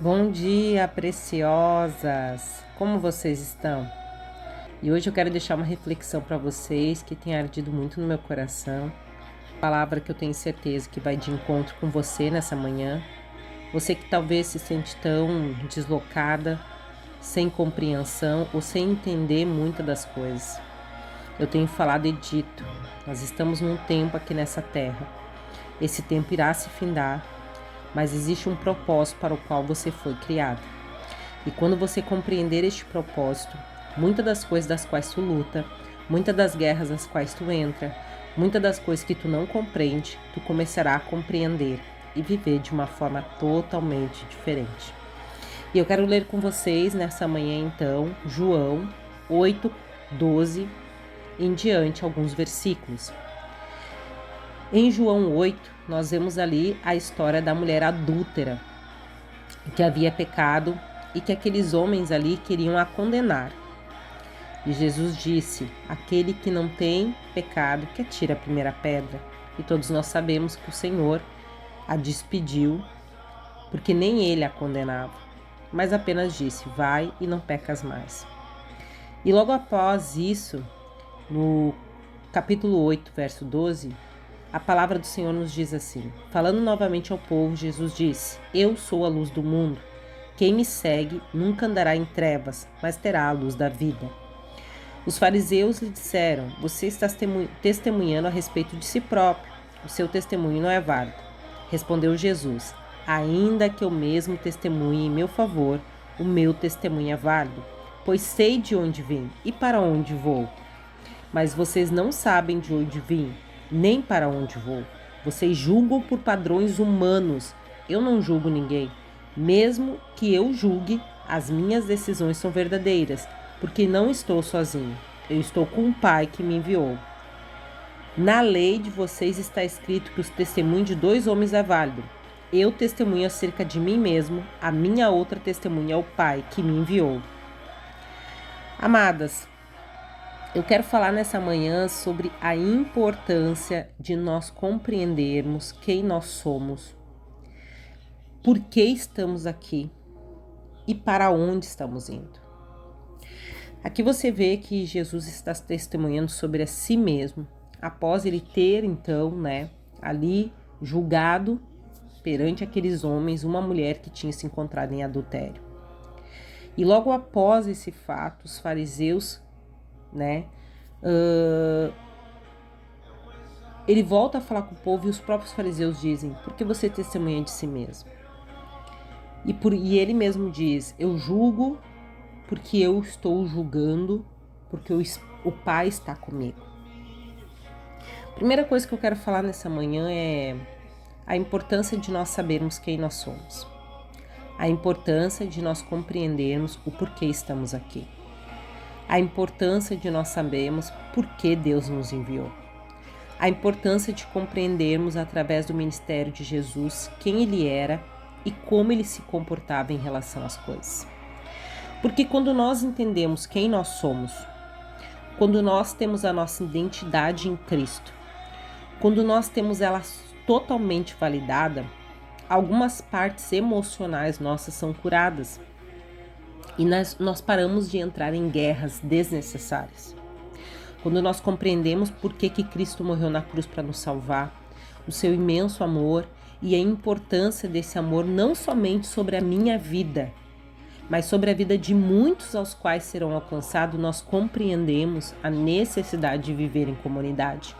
Bom dia, preciosas! Como vocês estão? E hoje eu quero deixar uma reflexão para vocês que tem ardido muito no meu coração. Palavra que eu tenho certeza que vai de encontro com você nessa manhã. Você que talvez se sente tão deslocada, sem compreensão ou sem entender muitas das coisas. Eu tenho falado e dito, nós estamos num tempo aqui nessa terra. Esse tempo irá se findar, mas existe um propósito para o qual você foi criado. E quando você compreender este propósito, muitas das coisas das quais tu luta, muitas das guerras nas quais tu entra, muitas das coisas que tu não compreende, tu começará a compreender e viver de uma forma totalmente diferente. E eu quero ler com vocês nessa manhã então, João 8:12 em diante alguns versículos. Em João 8, nós vemos ali a história da mulher adúltera, que havia pecado e que aqueles homens ali queriam a condenar. E Jesus disse: aquele que não tem pecado, que atire a primeira pedra. E todos nós sabemos que o Senhor a despediu, porque nem ele a condenava, mas apenas disse: vai e não pecas mais. E logo após isso, no capítulo 8, verso 12, a palavra do Senhor nos diz assim: falando novamente ao povo, Jesus disse: eu sou a luz do mundo. Quem me segue nunca andará em trevas, mas terá a luz da vida. Os fariseus lhe disseram: você está testemunhando a respeito de si próprio. O seu testemunho não é válido. Respondeu Jesus: ainda que eu mesmo testemunhe em meu favor, o meu testemunho é válido, pois sei de onde vim e para onde vou. Mas vocês não sabem de onde vim, nem para onde vou. Vocês julgam por padrões humanos. Eu não julgo ninguém. Mesmo que eu julgue, as minhas decisões são verdadeiras, porque não estou sozinho. Eu estou com o Pai que me enviou. Na lei de vocês está escrito que o testemunho de 2 homens é válido. Eu testemunho acerca de mim mesmo, a minha outra testemunha é o Pai que me enviou. Amadas, eu quero falar nessa manhã sobre a importância de nós compreendermos quem nós somos, por que estamos aqui e para onde estamos indo. Aqui você vê que Jesus está testemunhando sobre a si mesmo, após ele ter então, ali julgado perante aqueles homens uma mulher que tinha se encontrado em adultério. E logo após esse fato, os fariseus, ele volta a falar com o povo e os próprios fariseus dizem: por que você testemunha de si mesmo? E ele mesmo diz: eu julgo porque eu estou julgando, porque o Pai está comigo. Primeira coisa que eu quero falar nessa manhã é a importância de nós sabermos quem nós somos. A importância de nós compreendermos o porquê estamos aqui. A importância de nós sabermos por que Deus nos enviou. A importância de compreendermos através do ministério de Jesus quem ele era e como ele se comportava em relação às coisas. Porque quando nós entendemos quem nós somos, quando nós temos a nossa identidade em Cristo, quando nós temos ela totalmente validada, algumas partes emocionais nossas são curadas e nós paramos de entrar em guerras desnecessárias. Quando nós compreendemos por que Cristo morreu na cruz para nos salvar, o seu imenso amor e a importância desse amor não somente sobre a minha vida, mas sobre a vida de muitos aos quais serão alcançados, nós compreendemos a necessidade de viver em comunidade.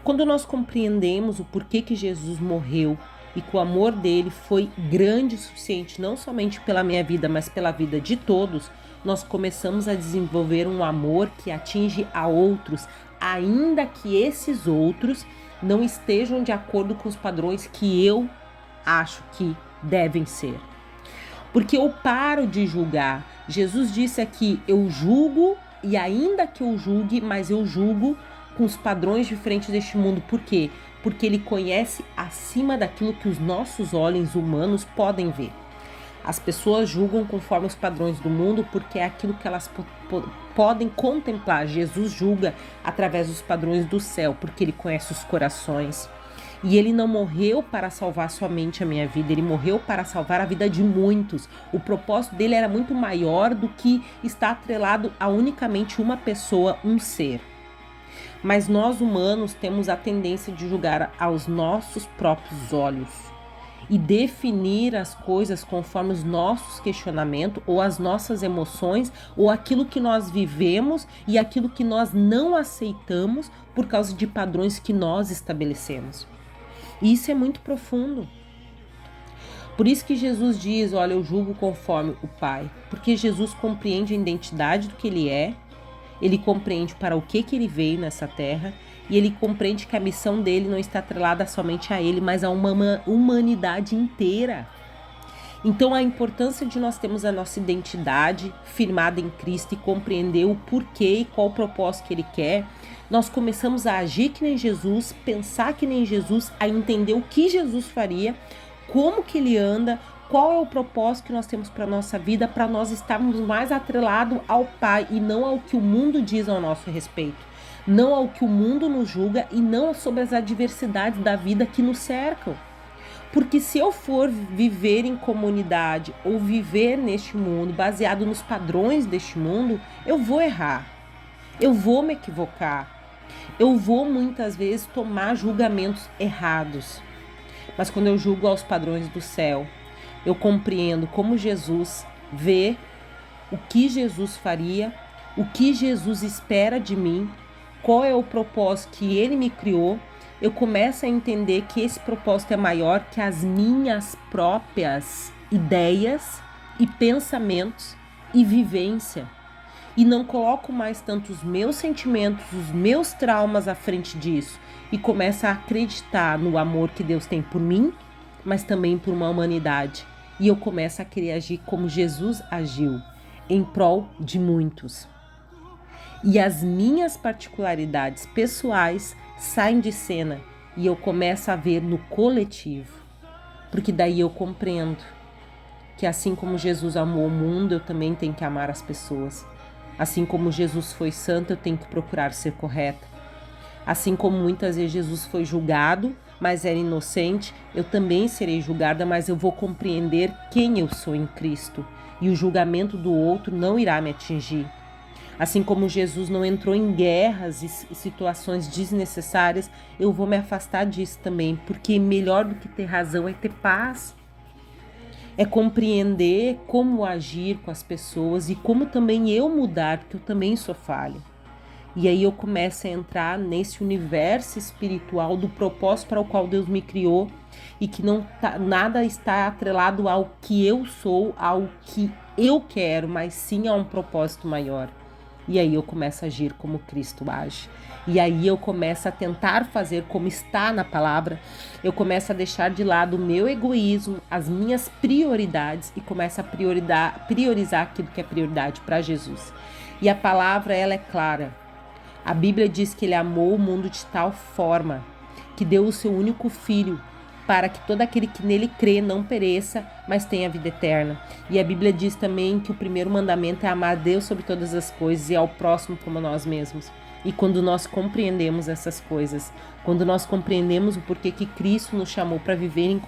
Quando nós compreendemos o porquê que Jesus morreu e que o amor dele foi grande o suficiente, não somente pela minha vida, mas pela vida de todos, nós começamos a desenvolver um amor que atinge a outros, ainda que esses outros não estejam de acordo com os padrões que eu acho que devem ser. Porque eu paro de julgar. Jesus disse aqui: eu julgo, e ainda que eu julgue, mas eu julgo com os padrões diferentes deste mundo. Por quê? Porque ele conhece acima daquilo que os nossos olhos humanos podem ver. As pessoas julgam conforme os padrões do mundo porque é aquilo que elas podem contemplar. Jesus julga através dos padrões do céu, porque ele conhece os corações. E ele não morreu para salvar somente a minha vida, ele morreu para salvar a vida de muitos. O propósito dele era muito maior do que estar atrelado a unicamente uma pessoa, um ser. Mas nós humanos temos a tendência de julgar aos nossos próprios olhos e definir as coisas conforme os nossos questionamentos ou as nossas emoções ou aquilo que nós vivemos e aquilo que nós não aceitamos por causa de padrões que nós estabelecemos. E isso é muito profundo. Por isso que Jesus diz, olha, eu julgo conforme o Pai. Porque Jesus compreende a identidade do que ele é, ele compreende para o que ele veio nessa terra, e ele compreende que a missão dele não está atrelada somente a ele, mas a uma humanidade inteira. Então a importância de nós termos a nossa identidade firmada em Cristo e compreender o porquê e qual o propósito que ele quer, nós começamos a agir que nem Jesus, pensar que nem Jesus, a entender o que Jesus faria, como que ele anda, qual é o propósito que nós temos para a nossa vida, para nós estarmos mais atrelados ao Pai e não ao que o mundo diz ao nosso respeito, não ao que o mundo nos julga e não sobre as adversidades da vida que nos cercam. Porque se eu for viver em comunidade ou viver neste mundo baseado nos padrões deste mundo, eu vou errar, eu vou me equivocar, eu vou muitas vezes tomar julgamentos errados. Mas quando eu julgo aos padrões do céu, eu compreendo como Jesus vê, o que Jesus faria, o que Jesus espera de mim, qual é o propósito que ele me criou. Eu começo a entender que esse propósito é maior que as minhas próprias ideias e pensamentos e vivência. E não coloco mais tanto os meus sentimentos, os meus traumas à frente disso. E começo a acreditar no amor que Deus tem por mim, mas também por uma humanidade. E eu começo a querer agir como Jesus agiu, em prol de muitos. E as minhas particularidades pessoais saem de cena e eu começo a ver no coletivo. Porque daí eu compreendo que assim como Jesus amou o mundo, eu também tenho que amar as pessoas. Assim como Jesus foi santo, eu tenho que procurar ser correta. Assim como muitas vezes Jesus foi julgado, mas era inocente, eu também serei julgada, mas eu vou compreender quem eu sou em Cristo. E o julgamento do outro não irá me atingir. Assim como Jesus não entrou em guerras e situações desnecessárias, eu vou me afastar disso também, porque melhor do que ter razão é ter paz. É compreender como agir com as pessoas e como também eu mudar, porque eu também sou falha. E aí eu começo a entrar nesse universo espiritual do propósito para o qual Deus me criou e que nada está atrelado ao que eu sou, ao que eu quero, mas sim a um propósito maior. E aí eu começo a agir como Cristo age. E aí eu começo a tentar fazer como está na palavra. Eu começo a deixar de lado o meu egoísmo, as minhas prioridades e começo a priorizar aquilo que é prioridade para Jesus. E a palavra, ela é clara. A Bíblia diz que ele amou o mundo de tal forma que deu o seu único filho para que todo aquele que nele crê não pereça, mas tenha vida eterna. E a Bíblia diz também que o primeiro mandamento é amar a Deus sobre todas as coisas e ao próximo como nós mesmos. E quando nós compreendemos essas coisas, quando nós compreendemos o porquê que Cristo nos chamou para viver em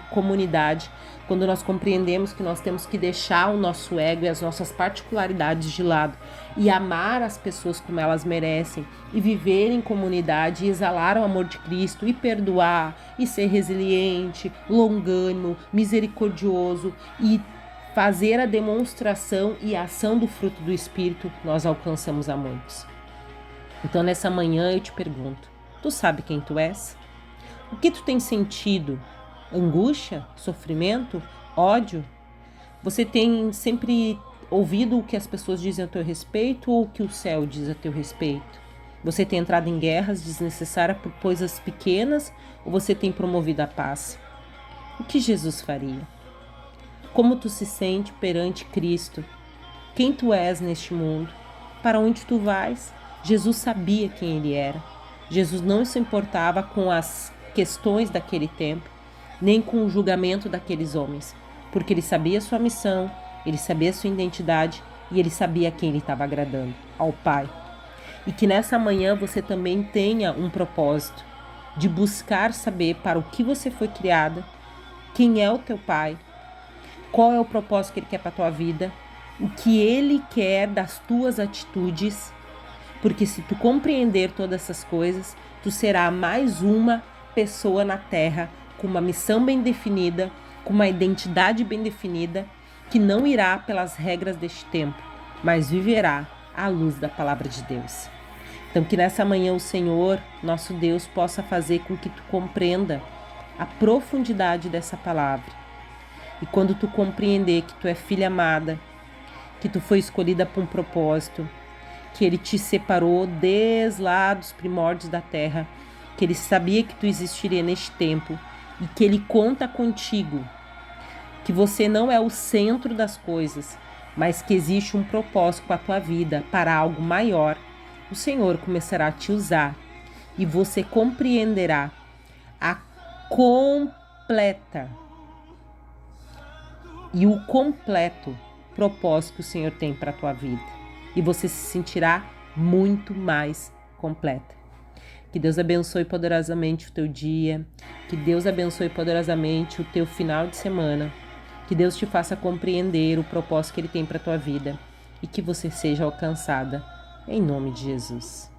comunidade, quando nós compreendemos que nós temos que deixar o nosso ego e as nossas particularidades de lado e amar as pessoas como elas merecem e viver em comunidade e exalar o amor de Cristo e perdoar e ser resiliente, longânimo, misericordioso e fazer a demonstração e a ação do fruto do Espírito, nós alcançamos a muitos. Então nessa manhã eu te pergunto, tu sabe quem tu és? O que tu tem sentido? Angústia? Sofrimento? Ódio? Você tem sempre ouvido o que as pessoas dizem a teu respeito ou o que o céu diz a teu respeito? Você tem entrado em guerras desnecessárias por coisas pequenas ou você tem promovido a paz? O que Jesus faria? Como tu se sente perante Cristo? Quem tu és neste mundo? Para onde tu vais? Jesus sabia quem ele era. Jesus não se importava com as questões daquele tempo, nem com o julgamento daqueles homens, porque ele sabia a sua missão, ele sabia a sua identidade e ele sabia a quem ele estava agradando, ao Pai. E que nessa manhã você também tenha um propósito, de buscar saber para o que você foi criada, quem é o teu pai, qual é o propósito que ele quer para a tua vida, o que ele quer das tuas atitudes, porque se tu compreender todas essas coisas, tu será mais uma pessoa na Terra com uma missão bem definida, com uma identidade bem definida, que não irá pelas regras deste tempo, mas viverá à luz da palavra de Deus. Então que nessa manhã o Senhor, nosso Deus, possa fazer com que tu compreenda a profundidade dessa palavra. E quando tu compreender que tu é filha amada, que tu foi escolhida por um propósito, que Ele te separou desde lá dos primórdios da terra, que Ele sabia que tu existiria neste tempo e que Ele conta contigo, que você não é o centro das coisas, mas que existe um propósito com a tua vida para algo maior, o Senhor começará a te usar e você compreenderá a completa e o completo propósito que o Senhor tem para a tua vida. E você se sentirá muito mais completa. Que Deus abençoe poderosamente o teu dia. Que Deus abençoe poderosamente o teu final de semana. Que Deus te faça compreender o propósito que Ele tem para a tua vida. E que você seja alcançada em nome de Jesus.